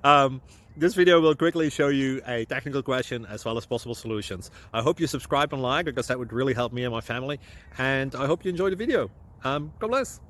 um, this video will quickly show you a technical question as well as possible solutions. I hope you subscribe and like, because that would really help me and my family. And I hope you enjoy the video. God bless.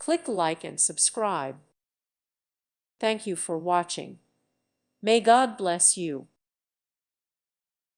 Click like and subscribe. Thank you for watching. May God bless you.